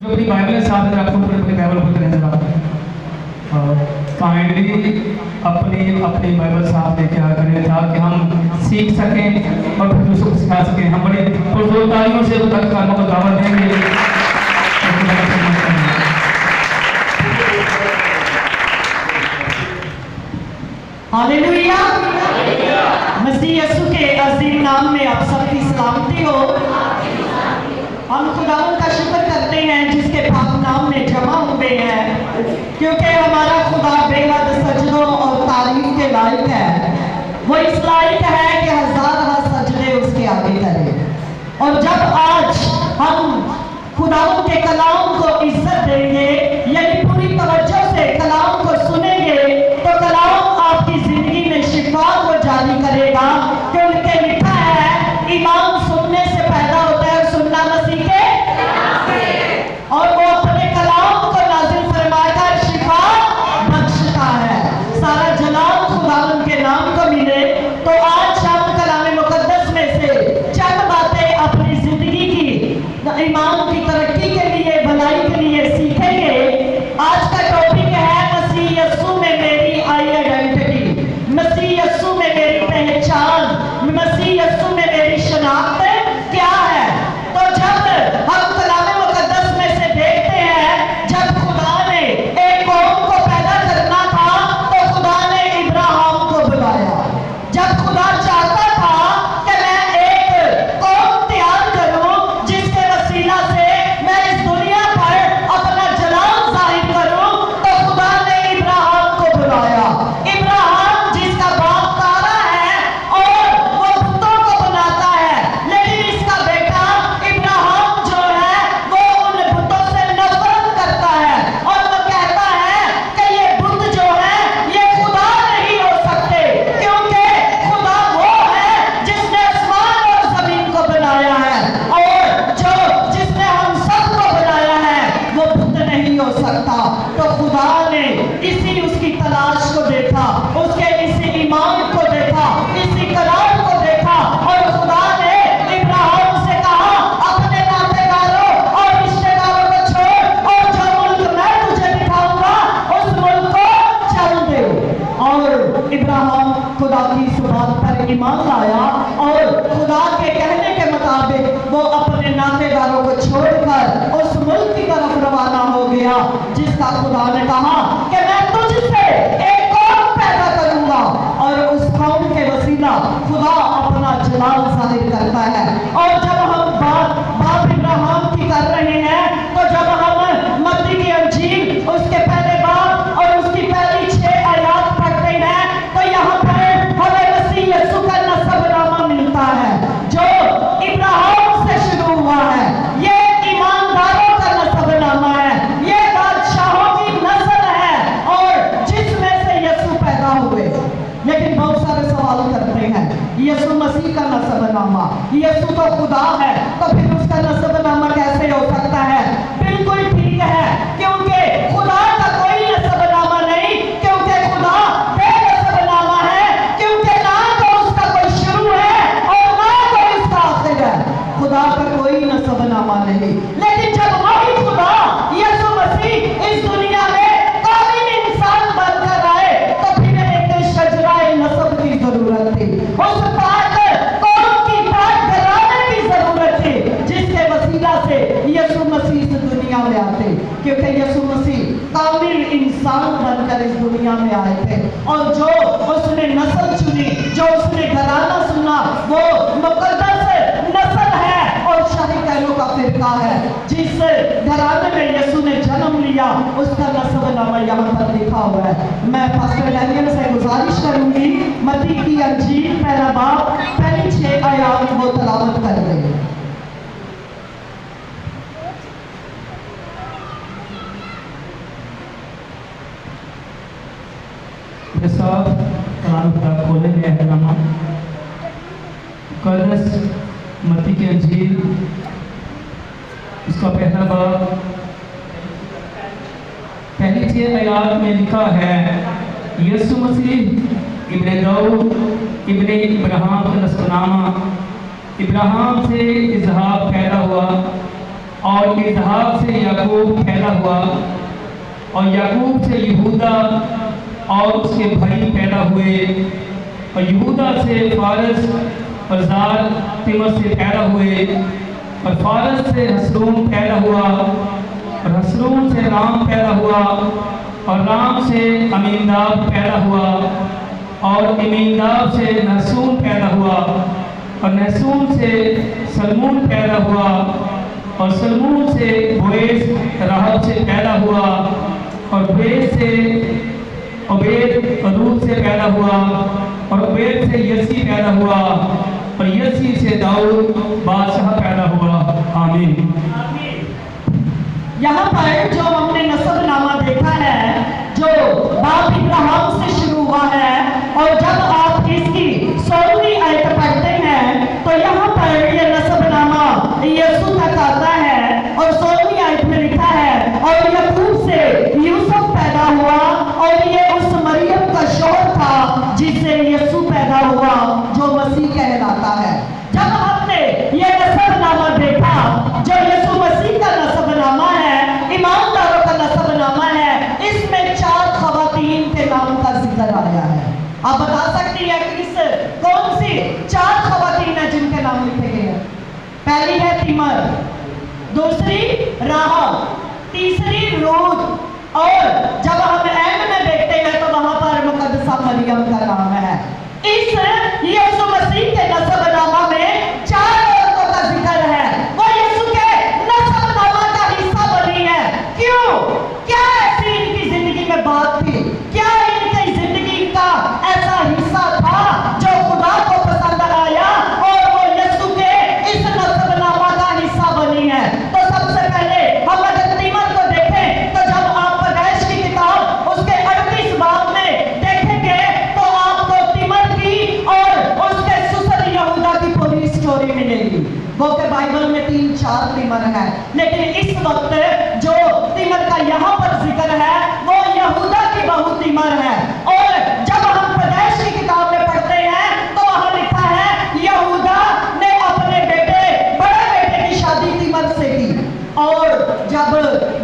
जो अपनी बाइबल है साथ में आपको अपनी बाइबल खोलते रहने वाला और काइंडली अपनी अपनी बाइबल साथ लेके आ करें ताकि हम सीख सकें और फिर दूसरों को सिखा सकें। हम बड़े पुरजोरदारियों से तक कर्मों को दावत देंगे। हालेलुया। मसीह यीशु के अजीम नाम में आप सबकी सलामती हो। हम खुदावंद का शुक्र करते हैं जिसके पाक नाम में जमा हुए हैं, क्योंकि हमारा खुदा बेहद सजदों और तारीफ के लायक है। वो इस लायक है कि हजार सजदे उसके आगे करें। और जब आज हम खुदावंद के कलाम को इज्जत देंगे, यानी पूरी तवज्जो से कलाम को सुनेंगे, तो कलाम आपकी जिंदगी में शिफा को जारी करेगा। क्योंकि लिखा है ईमान सुनने से पैदा होता है, सुनना मसीह के और वो अपने कलाम को नाज़िल फरमाकर शिफा बख्शता है। सारा जलाल खुदावंद के नाम को मिले। तो आज हम कलाम मुकद्दस में से चंद बातें अपनी जिंदगी की ईमान की तरक्की के लिए, भलाई के लिए सीखेंगे। आज का टॉपिक है मसीह यीशु में मेरी आइडेंटिटी, मसीह यीशु में मेरी पहचान, मसीह यीशु में मेरी शनाख्त क्या है। तो जब हम कलाम मुकद्दस में से देखते हैं, जब खुदा ने एक कौम को पैदा करना था तो खुदा ने इब्राहिम को बुलाया। जब खुदा चाहता था कि मैं एक कौम तैयार करूं जिसके वसीला से मैं इस दुनिया पर अपना जलाल जाहिर करूं, तो खुदा ने इब्राहिम को बुलाया। इब्राहिम जिसका बाप तारा है और वो बुतों को बनाता है, लेकिन इसका बेटा इब्राहिम जो है वो उन बुतों से नफरत करता है और वो कहता है कि ये बुत जो है ये खुदा नहीं हो सकते, क्योंकि खुदा वो है जिसने आसमान और जमीन को बनाया है और जो जिसने हम सबको बनाया है वो बुत नहीं हो सकता। तो खुदा ने इसी उसकी तलाश को देखा, उसके इसी ईमान को देखा, इसी करार को देखा और खुदा ने इब्राहिम से कहा अपने नातेदारों और रिश्तेदारों को छोड़ और जो मुल्क मैं तुझे दिखाऊंगा उस मुल्क को चल दे। और इब्राहिम खुदा की इस बात पर ईमान लाया और खुदा के कहने के मुताबिक वो अपने नातेदारों को छोड़कर उस मुल्क की तरफ रवाना हो गया जिसका खुदा ने कहा कि मैं तुझसे एक कौम पैदा करूंगा और उस कौम के वसीला खुदा अपना जलाल जाहिर करता है। और जब हम बाप इब्राहिम की कर रहे हैं, तो जब हम मत्ती की अंजील उसके पहले बाब और उसकी पहली 6 आयत पढ़ते हैं, तो यहाँ पर हमें मसीह यीशु का नसबनामा मिलता है जो इब्राहिम से शुरू हुआ है। ये ईमानदारों का नसबनामा है, ये बादशाहों की नस्ल है और जिसमें से यीशु पैदा हुए। लेकिन बहुत सारे सवाल करते हैं यीशु मसीह का नसबनामा, यीशु तो खुदा है, तो फिर उसका नसबनामा कैसे हो सकता है? बिल्कुल ठीक है, क्योंकि खुदा का कोई नसबनामा नहीं, क्योंकि खुदा बेनसबनामा है, क्योंकि ना तो उसका कोई शुरू है और ना कोई उसका आखिर है। खुदा का कोई नसबनामा नहीं। लेकिन जब वही खुदा यीशु मसीह इस दुनिया में कामिल इंसान बनकर आए, तो फिर एक शजराए नसब की जरूरत थी, उस पाक कौम की पाक घराने की जरूरत थी जिसके वसीला से यीशु मसीह इस दुनिया में आते। क्योंकि यीशु मसीह कामिल इंसान बनकर इस दुनिया में आए थे और जो उसने नस्ल चुनी, जो उसने घराना सुना, वो मुकद्दस नस्ल है और शाही कहलों का फिरका है। जिस घराने में यीशु ने जन्म लिया उसका नस्बनामा यहाँ पर लिखा हुआ है। मैं पास्टर डैनियल से गुजारिश करूंगी मत्ती की अंजील पहला बाब पहली 6 आयत वो तलावत कर देंगे। कलाम किताब खोलेंगे एहतराम मुकद्दस मत्ती की अंजील इसका पहला बाब पहली 6 आयत में लिखा है यीशु मसीह इब्ने दाऊद इब्ने इब्राहिम का नस्बनामा। इब्राहिम से इसहाक पैदा हुआ, और इसहाक से याकूब पैदा हुआ और याकूब से यहूदा और उसके भाई पैदा हुए और यहूदा से फारस और जार तिमर से पैदा हुए और फारस से हसरून पैदा हुआ और हसरून से राम पैदा हुआ और राम से अमीनदाब पैदा हुआ और अमीनदाब से नहसून पैदा हुआ और नहसून से सलमून पैदा हुआ और सलमून से बोएज राहब से पैदा हुआ और बोएज से ओबेद रूत से पैदा हुआ और ओबेद से यसी पैदा हुआ और यसी से दाऊद बादशाह पैदा हुआ। आमीन। यहाँ पर जो हमने नसबनामा देखा है जो बाप इब्राहिम से शुरू हुआ है और जब आप इसकी 16वीं आयत पढ़ते हैं तो यहाँ पर ये नसबनामा यीशु तक आता है और 16वीं आयत में लिखा है और याकूब से यूसुफ पैदा हुआ और ये उस मरियम का शौहर था जिससे यीशु पैदा हुआ जो मसीह कहलाता है। जब हमने ये नसबनामा देखा जो यीशु मसीह का नसबनामा है, ईमानदारों का नसबनामा है, इसमें 4 खवातीन के नाम का जिक्र आया है। आप बता सकती है कि इस कौन सी 4 खवातीन है जिनके नाम लिखे गए हैं? पहली है तिमर, दूसरी राहब, तीसरी रूत और जब हम एंड में देखते हैं तो वहां पर मुकद्दसा मरियम का नाम है। इस यीशु मसीह के नसबनामा में 4 औरतों का जिक्र है। वो यीशु के नसबनामा का हिस्सा बनी है। क्यों? क्या ऐसी इनकी जिंदगी में बात थी? क्या इनकी जिंदगी का ऐसा हिस्सा था जो खुदा को पसंद आया और वो यीशु के इस नसबनामा का हिस्सा बनी है? तो सबसे पहले हम अगर तिमर को देखें तो जब आप पैदाइश की किताब उसके 38 बाब में देखेंगे तो आपको तिमर की और उसके ससुर यहूदा की पूरी स्टोरी मिलेगी। वो के बाइबल में 3-4 तिमर है, लेकिन इस वक्त जो तिमर का यहाँ पर जिक्र है वो यहूदा की बहू तिमर है। और जब हम पैदाइश की किताब में पढ़ते हैं तो वहां लिखा है यहूदा ने अपने बेटे बड़े बेटे की शादी तिमर से की और जब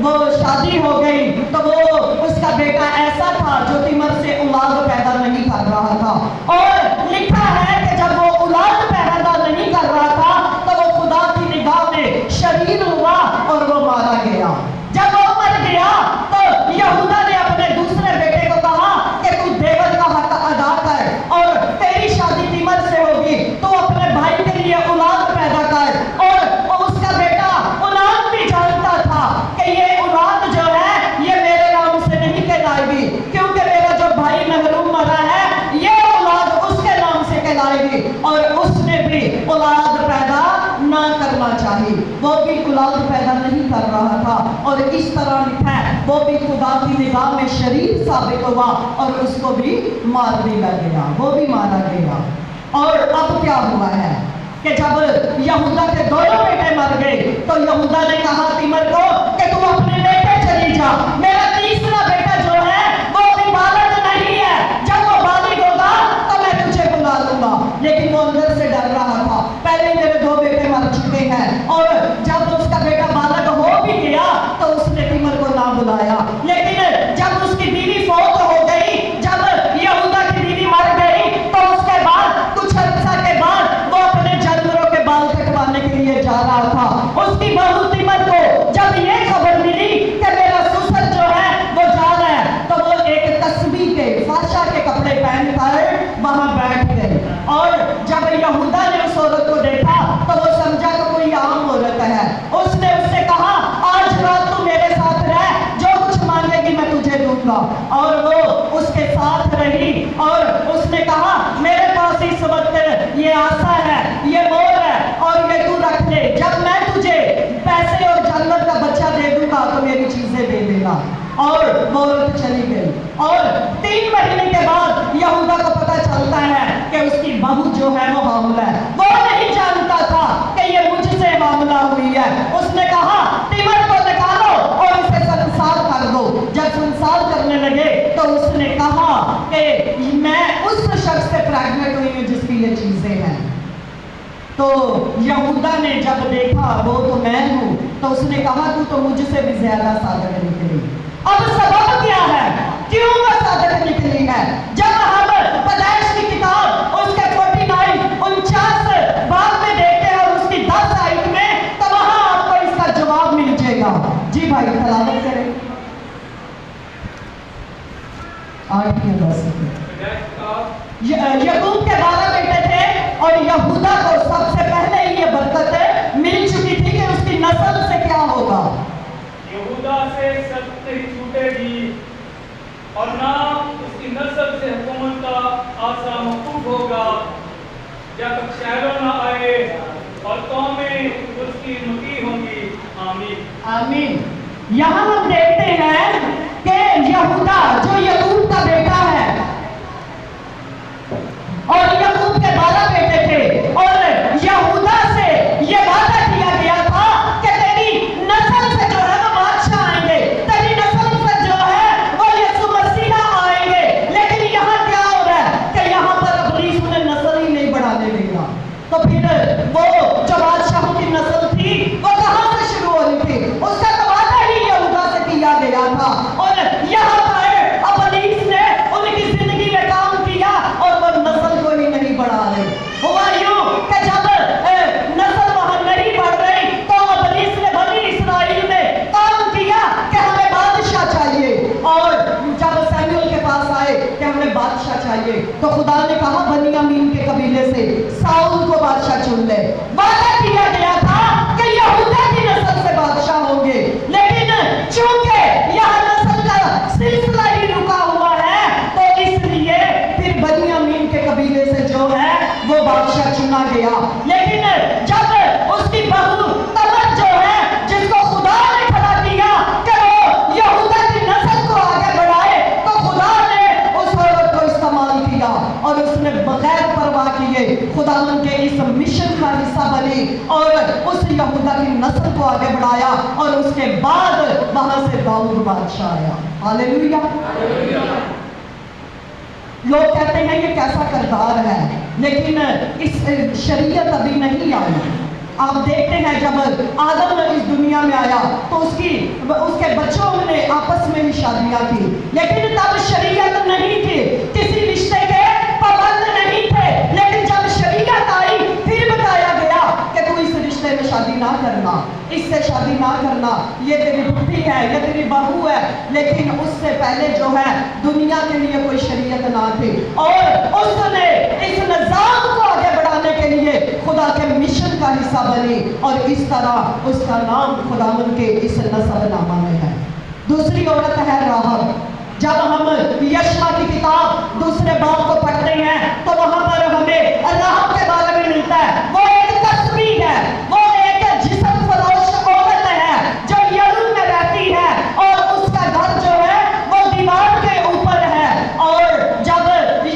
वो शादी हो गई तो वो उसका बेटा ऐसा था जो तिमर से औलाद पैदा नहीं कर रहा था। और लिखा है कि जब वो औलाद पैदा नहीं कर रहा था तो वो खुदा की निगाह में शरीर हुआ और वो मारा गया। जब वो मर गया तो यहूदा ने अपने दूसरे बेटे को कहा कि तू देवर का हक अदा कर और तेरी शादी तिमर से होगी, तू अपने भाई के लिए औलाद पैदा कर। और उसका बेटा औलाद भी जानता था कि ये औलाद जो है ये मेरे नाम से नहीं कहलाएगी क्योंकि मेरा जो भाई महरूम मरा है ये औलाद उसके नाम से कहलाएगी। और उसने भी औलाद पैदा ना करना चाहिए, वो भी औलाद पैदा नहीं कर रहा था और इस तरह लिखा है वो भी खुदा की निगाह में शरीर साबित हुआ और उसको भी मार दिया गया, वो भी मारा गया। और अब क्या हुआ है कि जब यहूदा के दोनों बेटे मर गए तो यहूदा ने कहा तिमर को कि तू अपने बेटे चली जा, मेरा तीसरा बेटा जो है वो भी बालक नहीं है, जब वो बालिग होगा तो मैं तुझे बुला लूंगा। लेकिन वो अंदर से डर रहा था, पहले मेरे 2 बेटे मर चुके हैं और जब उसका बेटा बालक हो भी गया तो उसने तिमर को ना बुलाया। लेकिन जब उसकी बीवी फौत हो गई, जब यहूदा की बीवी मर गई तो उसके बाद कुछ अर्सा के बाद वो अपने जानवरों के बाल कटवाने के लिए जा रहा था। उसकी बहू तिमर को जब ये खबर मिली कि मेरा ससुर जो है वो जा रहा है तो वो एक तस्बीह के फाशा के कपड़े पहनकर वहां बैठ गई। और जब यहूदा ने उस औरत को देखा तो वो समझा कि कोई आम औरत है। उसने उससे कहा आज रात तू मेरे साथ रह, जो कुछ मांगेगी मैं तुझे दूंगा। और वो उसके साथ रही और उसने कहा मेरे पास इस वक्त ये आशा है, ये मोर है और ये तू रख ले, जब मैं तुझे पैसे और जानवर का बच्चा दे दूंगा तो मेरी चीजें दे देगा। और वो औरत चली गई और 3 महीने के बाद यहूदा को पता चलता है कि उसकी बहू जो है वो हामिल है। वो नहीं जानता था कि ये मुझसे मामला हुई है। उसने कहा तिमर को निकालो और इसे संसार कर दो। जब संसार करने लगे तो उसने कहा कि मैं उस शख्स से प्रेग्नेंट हुई हूं जिसकी ये चीजें हैं। तो यहूदा ने जब देखा वो तो मैं हूं तो उसने कहा तू तो मुझसे भी ज्यादा साधक निकली। अब सबब क्या है, क्यों वह साधक निकली है? जब हम पैदाइश की किताब उसके 49 बाब में देखते हैं और उसकी 10 आयत में, तो वहां आपको इसका जवाब मिल जाएगा। जी भाई तलावत करें 8 या 10। यकूब के 12 बेटे थे और यहूदा को सबसे पहले ही ये बरकत मिल चुकी थी कि उसकी नस्ल से क्या होगा। यहूदा से सत्य नहीं छूटेगी और ना उसकी नस्ल से हुकूमत का आसरा मौकूफ होगा, जब तक शहरों न आए और कौमें उसकी मुती होंगी। आमीन आमीन। यहाँ हम देखते हैं कि यहूदा जो यकूब का बेटा है और यकूब के 12 बेटे थे और यहूदा से ये वादा किया गया था कि तेरी नस्ल से जो है वो बादशाह आएंगे, तेरी नस्ल से जो है वो यीशु मसीह आएंगे। लेकिन यहाँ क्या हो रहा है कि यहाँ पर इब्लीस ने नस्ल ही नहीं बढ़ाने देगा। तो फिर वो जो बादशाहों की नस्ल थी वो कहाँ से शुरू होनी थी? उसका तो वादा ही यहूदा से किया गया था और यहाँ पर इब्लीस ने उनकी जिंदगी में काम किया और वो नस्ल को ही नहीं बढ़ा रहे। हुआ यूं कि जब नस्ल वहां नहीं बढ़ रही तो इब्लीस ने बनी इस्राएल में काम किया कि हमें बादशाह चाहिए। और जब सैमुएल के पास आए कि हमें बादशाह चाहिए, तो खुदा ने कहा बनियामीन के कबीले से साउल को बादशाह चुन ले। वादा किया गया था कि यहूदा की नस्ल से बादशाह होंगे, लेकिन चूंकि यह नस्ल का सिलसिला ही रुका हुआ है तो इसलिए फिर बनियामीन के कबीले से जो है वो बादशाह चुना गया। लेकिन जब उसकी बहू तमर जो है, जिसको खुदा ने खड़ा किया कि वो यहूदा की नस्ल को आगे बढ़ाए, तो खुदा ने उस औरत को इस्तेमाल किया और उसने बगैर परवाह किए खुदावन के इस मिशन का हिस्सा बनी और उस यहूदा की नस्ल को आगे बढ़ाया और उसके बाद वहां से दाऊद बादशाह आया। हालेलुया। लोग कहते हैं ये कैसा किरदार है, लेकिन इस शरीयत अभी नहीं आई। आप देखते हैं जब आदम इस दुनिया में आया तो उसके बच्चों ने आपस में ही शादियां की, लेकिन तब शरीयत नहीं थी, किसी रिश्ते के पाबंद नहीं थे। लेकिन जब शरीयत आई फिर बताया गया कि तू इस रिश्ते में शादी ना करना, इससे शादी ना करना, ये तेरी बुद्धि है, ये तेरी बहू है। लेकिन उससे पहले जो है दुनिया के लिए कोई शरीयत ना थी और उसने इस निजाम को आगे बढ़ाने के लिए खुदा के मिशन का हिस्सा बनी और इस तरह उसका नाम खुदावन के इस नसबनामा में है। दूसरी औरत है राहब। जब हम यशमा की किताब 2 बाब को पढ़ते हैं तो वहां पर हमें राहब के बारे में मिलता है। वो एक तस्बी है, वो एक जिस्म फरोश औरत है जो यरूशलेम में रहती है और उसका घर जो है वो दीवार के ऊपर है। और जब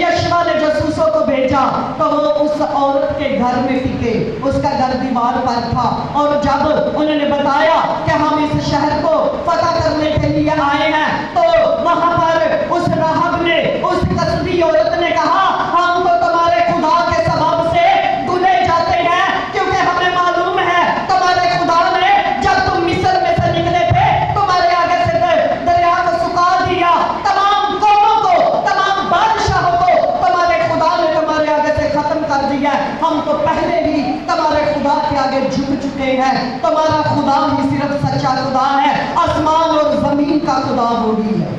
यशमा ने जासूसों को भेजा तो वो उस औरत के घर में टिके, उसका घर दीवार पर था। और जब उन्होंने बताया कि हम इस शहर को फतह करने के लिए आए हैं, तो वहां पर उस राहब ने, उस कस्बी औरत ने कहा हम तो तुम्हारे खुदा के सबब से दुले जाते हैं, क्योंकि हमें मालूम है तुम्हारे खुदा ने जब तुम मिस्र में से निकले थे तुम्हारे आगे से दरिया को सुखा दिया, तमाम कौमों को, तमाम बादशाहों को तुम्हारे खुदा ने तुम्हारे आगे से खत्म कर दिया। हम तो पहले ही तुम्हारे खुदा के आगे झुक चुके हैं। तुम्हारा खुदा ही सिर्फ सच्चा खुदा है, आसमान और जमीन का खुदा वही है।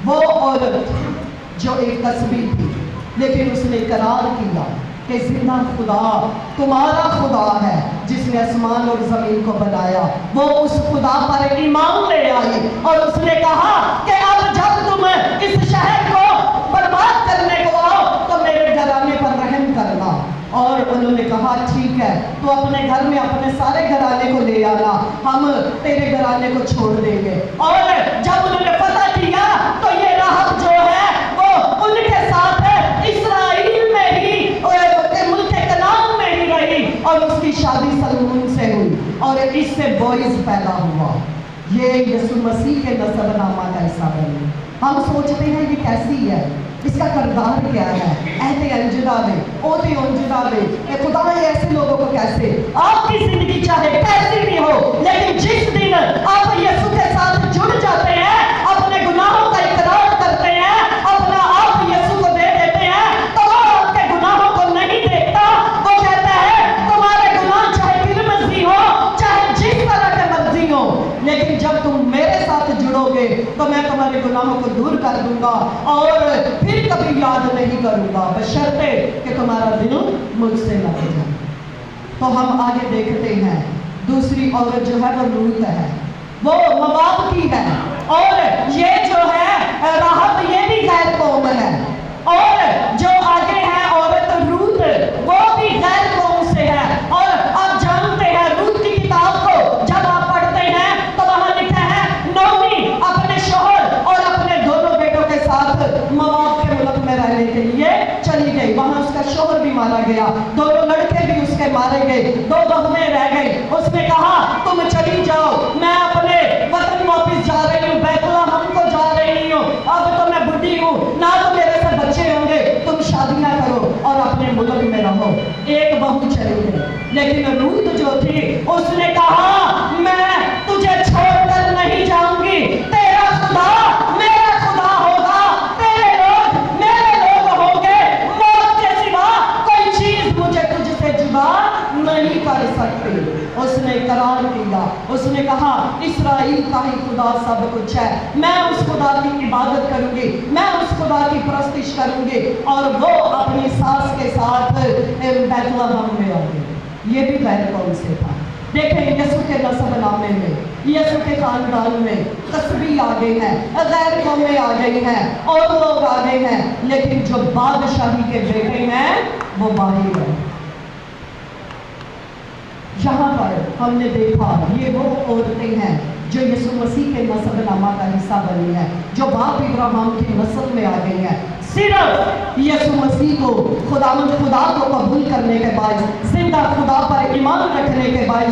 वो औरत जो एक कस्बी थी, लेकिन उसने इकरार किया कि जिंदा खुदा तुम्हारा खुदा है जिसने आसमान और जमीन को बनाया। वो उस खुदा पर ईमान ले आई और उसने कहा कि अब जब तुम इस शहर को बर्बाद करने को आओ तो मेरे घराने पर रहम करना। और उन्होंने कहा ठीक है, तो अपने घर में अपने सारे घराने को ले आना, हम तेरे घराने को छोड़ देंगे। और जब उन्होंने पता किया तो ये राहब जो है वो उनके साथ इस्राएल में ही मुल्क कनान में ही रही और उसकी शादी सलमोन से हुई और इससे बॉयज पैदा हुआ। ये यीशु मसीह के नसबनामा का हिस्सा बनी। हम सोचते हैं ये कैसी है, इसका किरदार क्या है, ऐसे अंजदावे ओते अंजदावे खुदा ऐसे लोगों को कैसे। आपकी जिंदगी चाहे कैसी भी हो, कर दूंगा और फिर कभी याद नहीं करूंगा, बशर्ते कि तुम्हारा दिल मुझसे लग जाए। तो हम आगे देखते हैं, दूसरी औरत जो है वो रूत है, वो मोआब की है, और ये जो है राहब, ये भी गैर कौम है, और जो आगे है औरत रूत, वो भी गैर कौम से है। और आप जानते हैं रूत की किताब को जब आप पढ़ते हैं तो वहां लिखा है नोमी अपने शोहर और अपने दोनों बेटों के साथ मोआब के मुल्क में रहने के लिए चली गई। वहां उसका शोहर भी मारा गया, दोनों लड़के भी उसके मारे गए, 2 बहुएं रह गई। उसने कहा तुम चली जाओ, मैं अपने वतन वापस जा रही हूँ, बैतलहम को जा रही हूँ, अब तो मैं बुढ़ी हूँ, ना तो मेरे से बच्चे होंगे, तुम शादियां करो और अपने मुल्क में रहो। एक बहू चली गई, लेकिन रूत जो थी उसने कहा मैं तुझे छोड़कर नहीं जाऊंगी, तेरा खुदा मेरा खुदा होगा, तेरे लोग मेरे लोग होंगे, मौत के सिवा कोई चीज मुझे तुझसे जुदा नहीं कर सकती। उसने करार किया, उसने कहा इस्राएल का ही खुदा सब कुछ है, मैं उस खुदा की इबादत करूंगी, मैं उस खुदा की परस्तिश करूंगी, और वो अपनी सास के साथ बैतलहम में आ गई। ये भी गैर कौम से था। देखें यसु के नस्बनामे में, यसु के खानदान में तस्बी आ गई है, गैर कौमें आ गई हैं, और लोग आ गए हैं, लेकिन जो बादशाही के बेटे हैं वो बाहर है। यहाँ पर हमने देखा ये वो औरतें हैं जो यीशु मसीह के नस्बनामा का हिस्सा बनी है, जो बाप इब्राहिम की नस्ल में आ गई है। सिर्फ यीशु मसीह को खुदा को कबूल करने के बाद, जिंदा खुदा पर ईमान रखने के बाद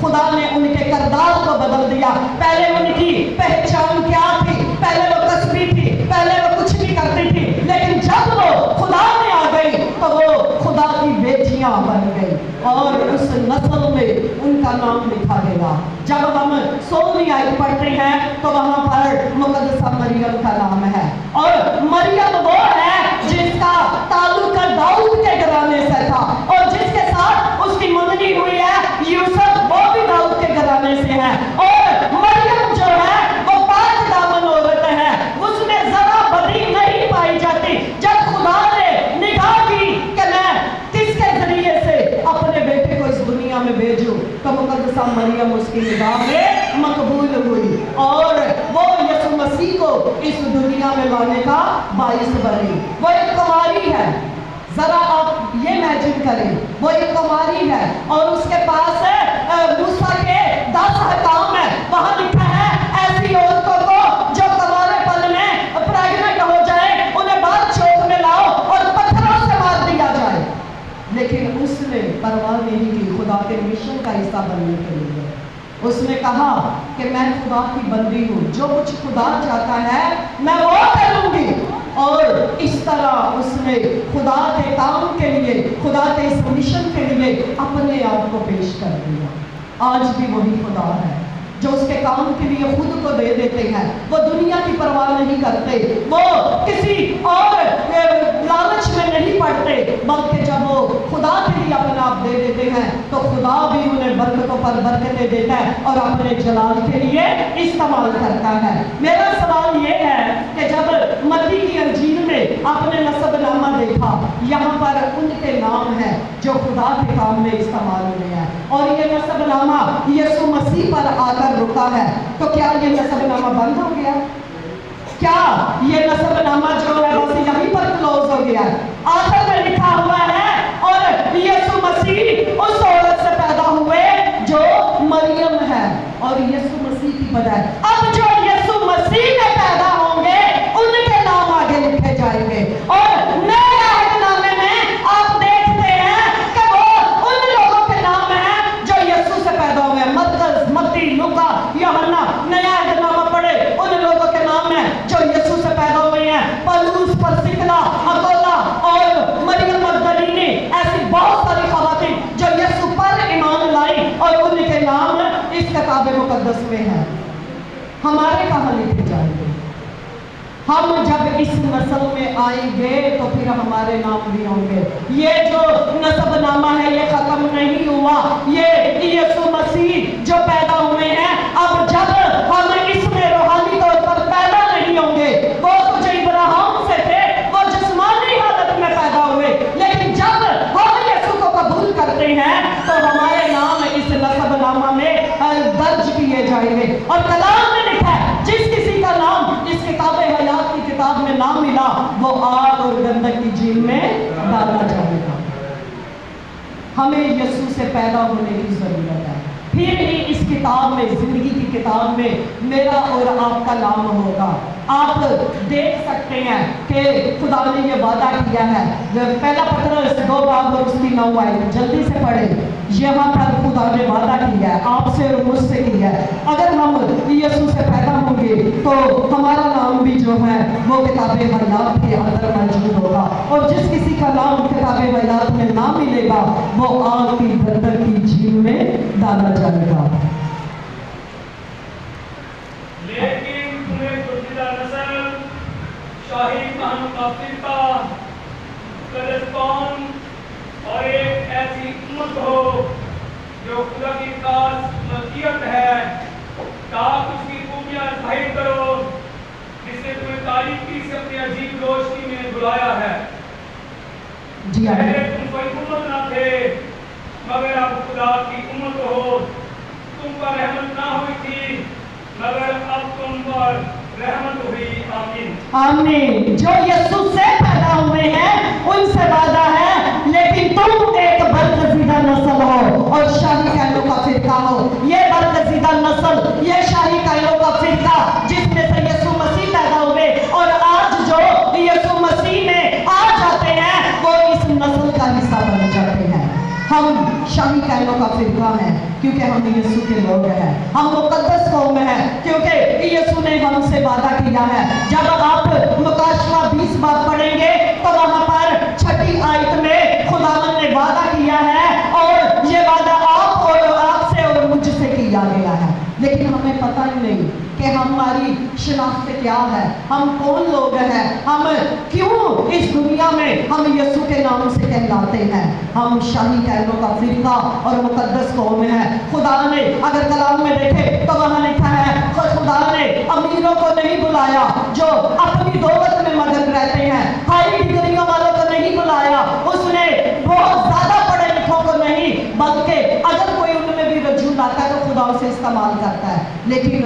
खुदा ने उनके किरदार को बदल दिया। पहले उनकी पहचान क्या थी? पहले वो तस्बी थी, पहले वो कुछ भी करती थी, लेकिन जब वो खुदा में आ गई तो वो खुदा की बेटियां बन गई और उस नस्ल में उनका नाम लिखा गया। जब हम 16वीं आयत पढ़ते हैं तो वहां पर मुकद्दसा मरियम का नाम है, और मरियम वो है जिसका ताल्लुक दाऊद के घराने से था, और जिसके साथ उसकी मंगनी हुई है यूसुफ, वो भी दाऊद के घराने से है। और मरियम जो है वो 5 दामन औरत है, उसमें जरा बदी नहीं पाई जाती। जब खुदा ने निगाह की कि मैं किसके जरिए से अपने बेटे को इस दुनिया में भेजूं, तो मुकद्दसा मरियम उसकी निगाह में मकबूल हुई, और वो यीशु मसीह को इस दुनिया में लाने का बाइस बनी। वो एक कुमारी है, जरा आप ये इमेजिन करें, वो एक कुमारी है और उसके पास मूसा के 10 हकाम है। वहां लिखा है ऐसी औरतों को जो कुंवारेपन में प्रेग्नेंट हो जाए उन्हें बाहर चौक में लाओ और पत्थरों से मार दिया जाए, लेकिन उसने परवाह नहीं की खुदा के मिशन का हिस्सा बनने के लिए। उसने कहा कि मैं खुदा की बंदी हूँ, जो कुछ खुदा चाहता है मैं वो करूंगी, और इस तरह उसने खुदा के काम के लिए, खुदा के इस मिशन के लिए अपने आप को पेश कर दिया। आज भी वही खुदा है जो उसके काम के लिए खुद को दे देते हैं। वो दुनिया की परवाह नहीं करते, वो किसी और लालच में नहीं पड़ते, बल्कि जब वो खुदा के लिए अपना आप दे देते हैं तो खुदा भी उन्हें बरकतों पर बरकतें देता है और अपने जलाल के लिए इस्तेमाल करता है। मेरा सवाल ये है कि जब मत्ती की अंजील में आपने नस्बनामा देखा, यहाँ पर उनके नाम हैं जो खुदा के काम में इस्तेमाल हुए हैं, और ये नस्बनामा यीशु मसीह पर आकर रुका है, तो क्या ये नस्बनामा बंद हो गया? क्या ये नस्बनामा जो है बस यहीं पर क्लोज हो गया? आखिर में लिखा हुआ है और यीशु मसीह उस औरत से पैदा हुए जो मरियम है, और यीशु मसीह की बजाय अब जो यीशु मसीह में पैदा होंगे उनके नाम आगे लिखे जाएंगे। और नए अहदनामे में आप देखते हैं कि वो उन लोगों के नाम हैं जो यीशु से पैदा हुए। मत्ती, मत्ती, लूका, यूहन्ना, नया अहदनामा पढ़े, उन लोगों के नाम हैं जो यीशु से पैदा हुए हैं। पौलुस, परसिकला, अकोला और मरियम मगदलीनी, ऐसी बहुत सारी खवातीन जो यीशु पर ईमान लाई और उनके नाम इस किताब मुकद्दस में है। हमारे कहाँ लिखे जाएंगे? हम जब इस नस्ल में आएंगे तो फिर हमारे नाम भी होंगे। ये जो नस्बनामा है ये खत्म नहीं हुआ, ये यीशु मसीह जो पैदा हुए हैं, अब जब हम इसमें रूहानी तौर पर पैदा नहीं होंगे, वो तुझे जाएंगे। और कलाम में लिखा है जिस किसी का नाम इस किताब हयात की किताब में नाम मिला वो आग और गंधक की झील में डाला जाएगा। हमें यीशु से पैदा होने की जरूरत है, फिर ही इस किताब में, जिंदगी की किताब में मेरा और आपका नाम होगा। आप देख सकते हैं कि खुदा ने ये वादा किया है। पहला पत्रस 2 बाब और उसकी 9 आयत जल्दी से पढ़े। यहाँ पर खुदा ने वादा किया है, आपसे और मुझसे किया है। अगर हम यीशु से पैदा होंगे तो हमारा नाम भी जो है वो किताबे हयात के अंदर मौजूद होगा। और जिस किसी का नाम किताबे हयात में ना मिलेगा वो आग की गंधक की झील में डाला जाएगा। लेकिन तुम्हें दुर्दिदा नस्ल, शाही कानून का फिरका, मुकद्दस कौम और एक ऐसी उम्मत हो जो खुदा की खास मलकियत है, ताकि उसकी खूबियां जाहिर करो जिसने तुम्हें तारीकी से अपनी अजीब रोशनी में बुलाया है। जी पहले तुम कोई उम्मत ना थे मगर अब खुदा की उम्मत हो। तुम पर रहमत ना हुई थी मगर अब तुम पर रहमत हुई। आमीन आमीन। जो यीशु से पैदा हुए हैं उनसे वादा है, लेकिन तुम एक बरगजीदा नस्ल हो और शाही कहलों का फिरका हो। ये बरगजीदा नस्ल, ये शाही कहलों का फिरका जिसमें से यीशु मसीह पैदा हुए और आज जो यीशु मसीह में आ जाते हैं वो इस नस्ल का हिस्सा बन जाते हैं। हम शाही कहलों का फिरका है क्योंकि हम यीशु के लोग हैं। हम मुकद्दस कौम है क्योंकि यीशु ने हमसे वादा किया है। जब आप मुकाशवा 20 बाब पढ़ेंगे तो वहां पर 6ठी आयत में खुदावन ने वादा किया है और ये वादा आप और आपसे और मुझसे किया गया है। लेकिन हमें पता ही नहीं कि हमारी शिनाख्त क्या है, हम कौन लोग हैं, हम क्यों इस दुनिया में हम यीशु के नाम से कहलाते हैं। हम शाही कहलों का फिरका और मुकद्दस कौम है। खुदा ने अगर कलाम में देखे तो वहां लिखा है खुदा ने अमीरों को नहीं बुलाया जो अपनी दौलत में मगन रहते हैं, हाई डिग्रियों वालों को नहीं बुलाया, उसने बहुत ज्यादा पढ़े लिखों को नहीं, बल्कि अगर कोई उनमें भी वजूद आता है तो खुदा उसे इस्तेमाल करता है। लेकिन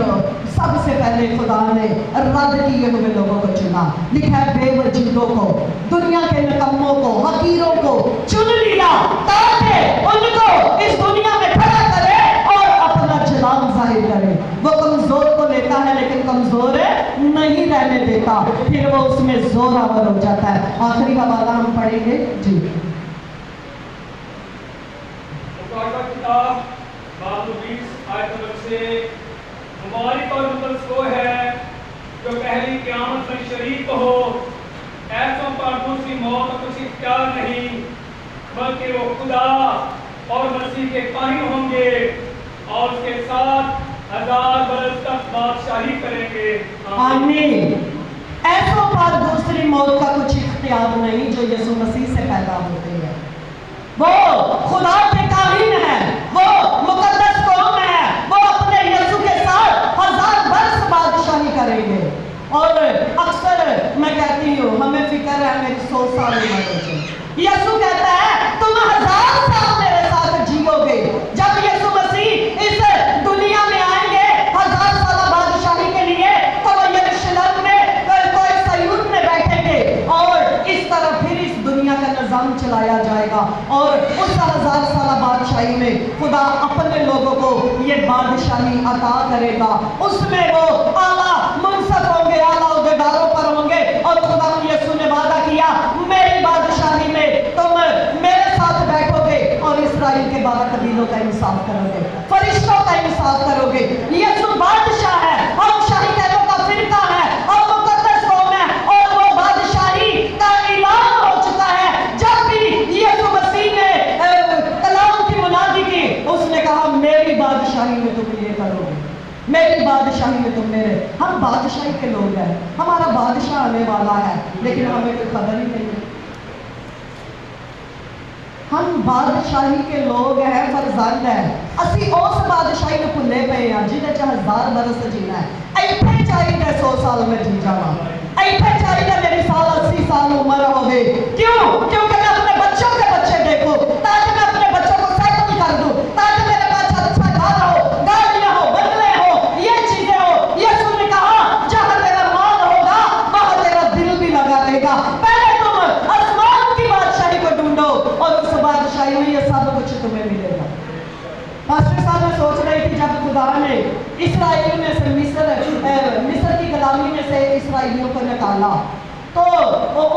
सबसे पहले खुदा ने रद्द किए हुए लोगों को चुना। लिखा है बेवजूदों को, दुनिया के निकम्मों को, हकीरों को चुन लिया ताकि उनको इस दुनिया में खड़ा करे और अपना जलाल जाहिर करे। वो कमजोर को लेता है लेकिन कमजोर नहीं रहने देता, फिर वो उसमें जोरावर हो जाता है। आखिरी हवाला हम पढ़ेंगे जी। किताब बाब 20 आयत नंबर से मुबारक और मुकद्दस वो है जो पहली क़यामत में शरीक हो। ऐसों पर दूसरी मौत का कुछ इख्तियार नहीं बल्कि वो खुदा और मसीह के काहिन होंगे और उसके साथ 1000 बरस तक बादशाही करेंगे। आमीन। ऐसों पर दूसरी मौत का कुछ इख्तियार नहीं जो यीशु मसीह से पैदा होते हैं। वो खुदा के काहिन है, वो मुकद्दस कौम है, वो अपने यीशु के साथ 1000 वर्ष बादशाही करेंगे। और अक्सर मैं कहती हूँ हमें फिक्र है मेरी 100 साल उम्र हो जाए। यीशु कहता है तुम 1000 साल मेरे साथ जियोगे। जब यीशु मसीह इस दुनिया में आएंगे 1000 साल बादशाही के लिए तो वो यरूशलेम में कोई सयून में बैठेंगे और इस तरह फिर इस दुनिया का निजाम चलाया जाएगा। और उस 1000 साल बादशाही में खुदा अपने लोगों को ये बादशाही अता करेगा। उसमें वो आला मुनसफ होंगे, आला उहदेदारों पर होंगे और खुदा यीशु ने वादा किया मेरी बादशाही में तुम मेरे साथ बैठोगे और इस्राएल के 12 कबीलों का इंसाफ करोगे, फरिश्तों का इंसाफ करोगे। यीशु बादशाह है, हम शाही कहलों का फिरका है, हम मुकद्दस कौम है और वो बादशाही का ऐलान हो चुका है। जब भी यीशु मसीह ने कलाम की मुनादी की उसने कहा मेरी बादशाही में तुम ये करोगे, मेरी बादशाही में तुम मेरे। हम बादशाही के लोग हैं, हमारा बादशाह आने वाला है लेकिन हमें कोई खबर ही नहीं है। हम बादशाही के लोग हैं, फर्जंद है। असी उस बादशाही में भुले पे हैं जिन्हें 1000 बरस जीना है। ऐसे चाहिए 100 साल में जी जाना, ऐसे चाहिए मेरी 80 साल उम्र हो गई। क्यों? क्योंकि मैं अपने बच्चों के बच्चे देखूं, ताकि मैं अपने बच्चों को सेटल कर दूं, ताकि मेरे पास अच्छा घर हो, गाड़ियां हो, बंगले हो, खुदा ने इसराइल में से मिस्र की गुलामी में से इसराइलियों को निकाला, तो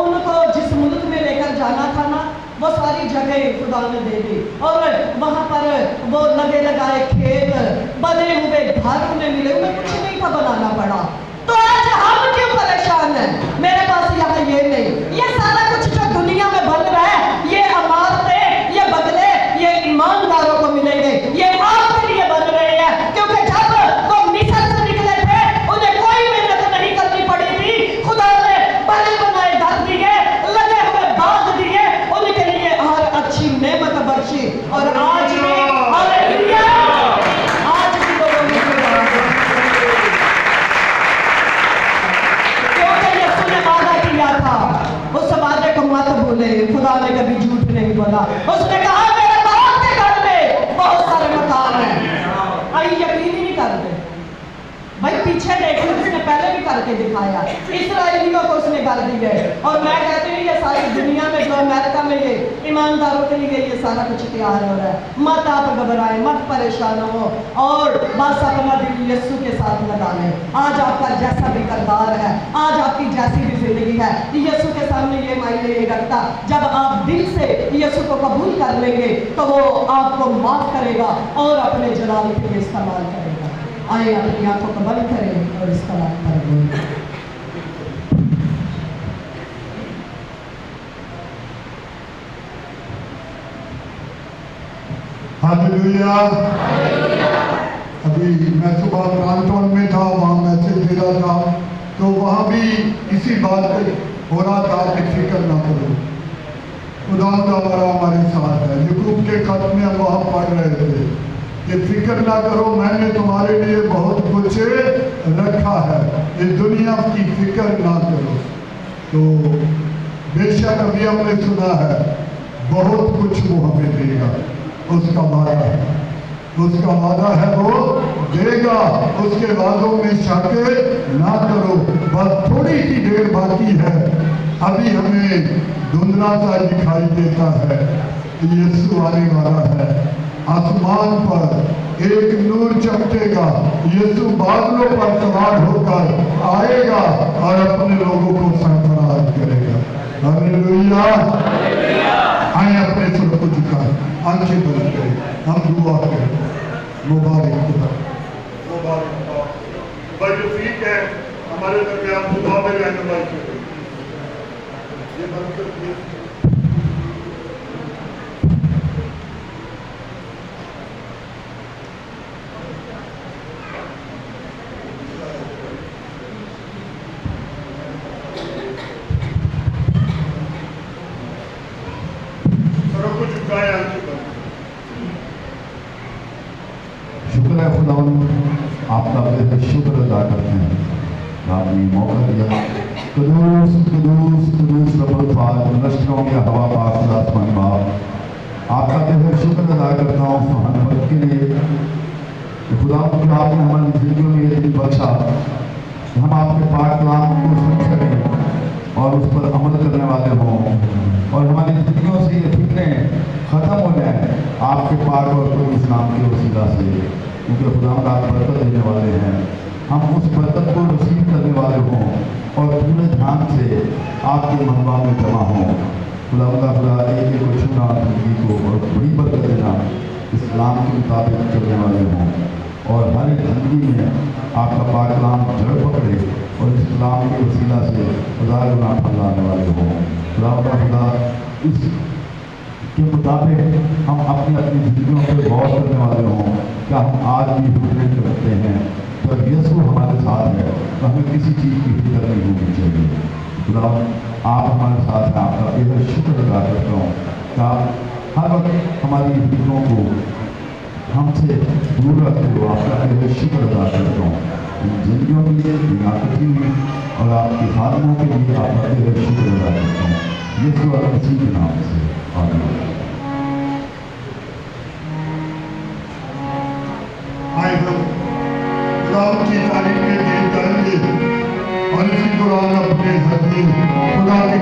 उनको जिस मुल्क में लेकर जाना था ना, वो सारी जगह खुदा ने दे दी, और वहाँ पर वो लगे लगाए खेत, बने हुए घर उन्हें मिले, उन्हें कुछ नहीं था बनाना पड़ा। तो आज हम क्यों परेशान हैं? मेरे पास यहाँ ये नहीं, ये सारा कुछ जो दुनिया में बन रहा है, ये अमारतें, ये बदले, ये ईमानदारों को मिलेंगे, ये आपके लिए बन रहे हैं, क्योंकि जब वो मिस्र से निकले थे उन्हें कोई मेहनत नहीं करनी पड़ी थी। खुदा ने बने बनाए घर दिए, लगे हुए बाग दिए, उनके लिए हर अच्छी नेमत बख्शी, और आज भी हालेलुया, आज भी लोगों ने क्योंकि यीशु ने वादा किया था, उस वादे को मत भूले। खुदा ने कभी झूठ नहीं बोला, उसने कहा मेरे बाप के घर में बहुत सारे मकान हैं। आई यकीन ही नहीं करते भाई, पीछे देखो, उसने पहले भी करके दिखाया, इसराइलियों को उसने कर दिए। और मैं कहती हूँ ये सारी दुनिया में जो अमेरिका में ये ईमानदारों के लिए ये सारा कुछ तैयार हो रहा है। मत आप घबराएं, मत परेशान हो, और बस अपना दिल यीशु के साथ लगा लें। आज आपका जैसा भी किरदार है, आज आपकी जैसी भी जिंदगी है, यीशु के सामने ये मायने नहीं रखता। जब आप दिल से यीशु को कबूल कर लेंगे तो वो आपको माफ करेगा और अपने जलाल के लिए इस्तेमाल करेगा। आइए अपनी आंखों को बंद करें और इसका बात करें। हालेलुया। अभी मैं सुबह ब्रांटन में था, वहाँ मैसेज दे रहा था, तो वहाँ भी इसी बात पे हो रहा था कि फिक्र ना करो, खुदा का बड़ा हमारे साथ है। याकूब के खत में हम वहाँ पढ़ रहे थे कि फिक्र ना करो, मैंने तुम्हारे लिए बहुत कुछ रखा है, इस दुनिया की फिक्र ना करो। तो बेशक अभी हमने सुना है बहुत कुछ वो हमें देगा, उसका वादा है, उसका वादा है वो देगा, उसके वादों में शक ना करो। बस थोड़ी सी देर बाकी है, अभी हमें धुंधला सा दिखाई देता है, यीशु आने वाला है। आसमान पर एक नूर चमकेगा, यीशु बादलों पर सवार होकर आएगा और अपने लोगों को सरफराज करेगा। हालेलुया। आए अपने सुर को झुकाएं, आंखें बंद करें, हम दुआ करें। मुबारक खुदा, मुबारक भाई ठीक है, हमारे दरमियान दुआ में रहनुमाई करें। ये बंद कर दिया। शुक्र है खुदावंद, आपका बेहद शुक्र अदा करते हैं, आपने मौका दिया। कुदूस कुदूस कुदूस रब्बुल फात, लश्करों के हवा पाक आसमान बाप, आपका बेहद शुक्र अदा करता हूँ सुहाने वक्त के लिए। खुदावंद जो आपने हमारी जिंदगी में ये दिन बख्शा, हम आपके पाक कलाम को सुन सकें और उस पर अमल करने वाले हों, और हमारी जिंदगियों से ये फिक्रें ख़त्म हो जाए आपके पाक और प्रभु इस्लाम के वसीला से, क्योंकि खुदा आप बरकत देने वाले हैं। हम उस बरकत को रिसीव करने वाले हों और पूरे ध्यान से आपके मनवा में जमा हों। खुदा एक को छूना जिंदगी को और बड़ी बरकत देना, इस्लाम के मुताबिक चलने वाले हों, और हर एक जिंदगी में आपका पाक कलाम जड़ पकड़े और इस्लाम के वसीला से खुदा गुना फैलाने वाले हों। खुदा इस के मुताबिक हम अपनी अपनी जिंदगियों पर गौर करने वाले हों। क्या हम आज भी फिक्र करते हैं? जब यीशु हमारे साथ है तो हमें किसी चीज़ की फिक्र नहीं होनी चाहिए। खुदा आप हमारे साथ हैं, आपका बेहद शुक्र अदा करता हूँ कि आप हर वक्त हमारी फिक्रों को हमसे दूर रखते हो। आपका बेहद शुक्र अदा करता हूँ इन जिंदगियों के लिए, दुनियाती हुई और आपके खादमों के लिए आपका बेहद शुक्र अदा करता हूँ, यीशु और मसीह के नाम से। आए हम खुदा की तारीफ के गीत गाएंगे और इसी दौरान अपने हदीस खुदा के